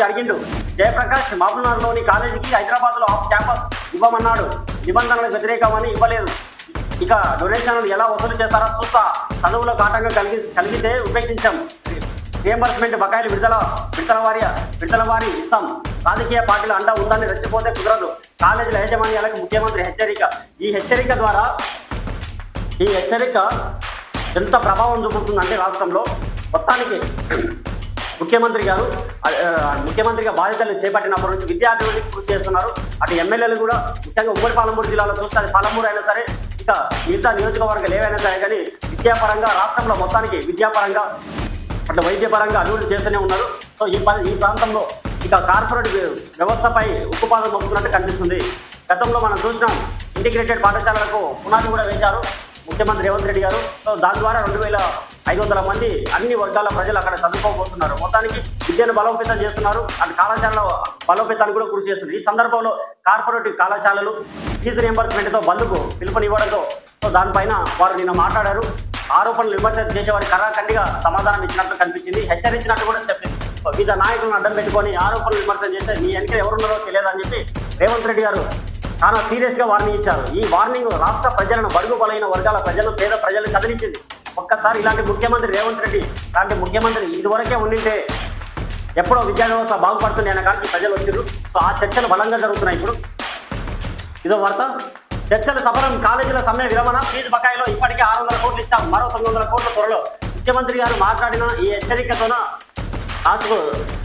అడిగిండు. జయప్రకాష్ మహబూబ్నగర్లోని కాలేజీకి హైదరాబాద్లో ఆఫ్ క్యాంపస్ ఇవ్వమన్నాడు. నిబంధనలకు వ్యతిరేకమని ఇవ్వలేదు. ఇక డొనేషన్లు ఎలా వసూలు చేస్తారో చూస్తా. చదువులో కాటంగా కలిగితే ఉపేక్షించాం. రియంబర్స్మెంట్ బకాయిలు విడుదల వారి ఇస్తాం. రాజకీయ పార్టీలు అండా ఉందని రెచ్చిపోతే కుదరదు. కాలేజీల యాజమాన్యాలకు ముఖ్యమంత్రి హెచ్చరిక. ఈ హెచ్చరిక ఎంత ప్రభావం చూపుతుందంటే రాష్ట్రంలో మొత్తానికి ముఖ్యమంత్రిగా బాధ్యతలు చేపట్టినప్పటి నుంచి విద్యార్థులకు కృషి చేస్తున్నారు. అటు ఎమ్మెల్యేలు కూడా ముఖ్యంగా ఉమ్మడి పాలమూరు జిల్లాలో చూస్తే అది పాలమూరు అయినా సరే, ఇక మిగతా నియోజకవర్గాలు ఏవైనా సరే కానీ విద్యాపరంగా రాష్ట్రంలో మొత్తానికి విద్యాపరంగా అట్లా వైద్యపరంగా అభివృద్ధి చేస్తూనే ఉన్నారు. సో ఈ ప్రాంతంలో ఇక కార్పొరేట్ వ్యవస్థపై ఉక్కుపాదం మొక్కుతున్నట్టు కనిపిస్తుంది. గతంలో మనం చూసినాం, ఇంటిగ్రేటెడ్ పాఠశాలలకు పునాది కూడా వేశారు ముఖ్యమంత్రి రేవంత్ రెడ్డి గారు. సో దాని ద్వారా 2500 మంది అన్ని వర్గాల ప్రజలు అక్కడ చదువుకోబోతున్నారు. మొత్తానికి విద్యను బలోపేతం చేస్తున్నారు. అటు కళాశాలల బలోపేతానికి కూడా కృషి చేస్తున్నారు. ఈ సందర్భంలో కార్పొరేట్ కళాశాలలు ఫీజు రియంబర్స్మెంట్తో బంద్కు పిలుపునివ్వడంతో సో దానిపైన వారు నిన్న మాట్లాడారు. ఆరోపణలు విమర్శ చేసేవారి కరాఖండిగా సమాధానం ఇచ్చినట్లు కనిపించింది. హెచ్చరించినట్టు కూడా చెప్పింది. వివిధ నాయకులను అడ్డం పెట్టుకొని ఆరోపణలు విమర్శ చేస్తే మీ వెనక ఎవరున్నారో తెలియదని చెప్పి రేవంత్ రెడ్డి గారు చాలా సీరియస్గా వార్నింగ్ ఇచ్చారు. ఈ వార్నింగ్ రాష్ట్ర ప్రజలను, బడుగు బలైన వర్గాల ప్రజలను, పేద ప్రజలను కదిలించింది. ఒక్కసారి ఇలాంటి ముఖ్యమంత్రి రేవంత్ రెడ్డి లాంటి ముఖ్యమంత్రి ఇదివరకే ఉండింటే ఎప్పుడో విద్యా వ్యవస్థ బాగుపడుతుంది అనే కాడికి ప్రజలు వచ్చారు. సో ఆ చర్చలు బలంగా జరుగుతున్నాయి. ఇప్పుడు ఇదో వార్త. చర్చలు సఫలం. కాలేజీల సమ్మె విరమణ. ఫీజు బకాయిలో ఇప్పటికే 600 కోట్లు ఇచ్చాం. మరో 900 కోట్ల త్వరలో. ముఖ్యమంత్రి గారు మాట్లాడిన ఈ హెచ్చరికతోన నాకు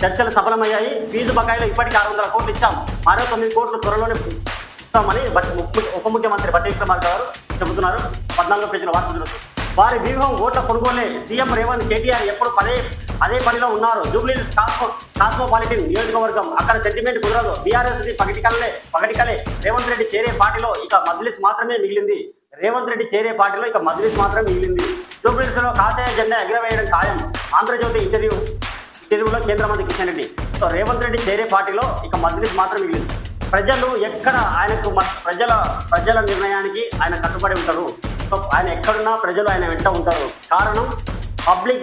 చర్చలు సఫలమయ్యాయి. ఫీజు బకాయిలో ఇప్పటికే 600 కోట్లు ఇచ్చాం. మరో 9 కోట్లు త్వరలోనే ఇస్తామని ఉప ముఖ్యమంత్రి బట్టి విక్రమార్క గారు చెబుతున్నారు. 14 పేజీల వార్త. వారి వ్యూహం ఓట్ల కొనుగోలే. సీఎం రేవంత్, కేటీఆర్ ఎప్పుడు అదే పనిలో ఉన్నారు. జూబ్లీహిల్స్ కాస్మోపాలిటన్ నియోజకవర్గం, అక్కడ సెంటిమెంట్ కుదరదు. బీఆర్ఎస్ పగటికలే. రేవంత్ రెడ్డి చేరే పార్టీలో ఇక మజ్లిస్ మాత్రమే మిగిలింది. జూబ్లీహిల్స్ లో కాషాయ జెండా ఎగరవేయడం ఖాయం. ఆంధ్రజ్యోతి ఇంటర్వ్యూలో కేంద్ర మంత్రి కిషన్ రెడ్డి. సో రేవంత్ రెడ్డి చేరే పార్టీలో ఇక మజ్లిస్ మాత్రం మిగిలింది. ప్రజలు ఎక్కడ ఆయనకు ప్రజల నిర్ణయానికి ఆయన కట్టుబడి ఉంటారు. సో ఆయన ఎక్కడున్నా ప్రజలు ఆయన వెంట ఉంటారు. కారణం పబ్లిక్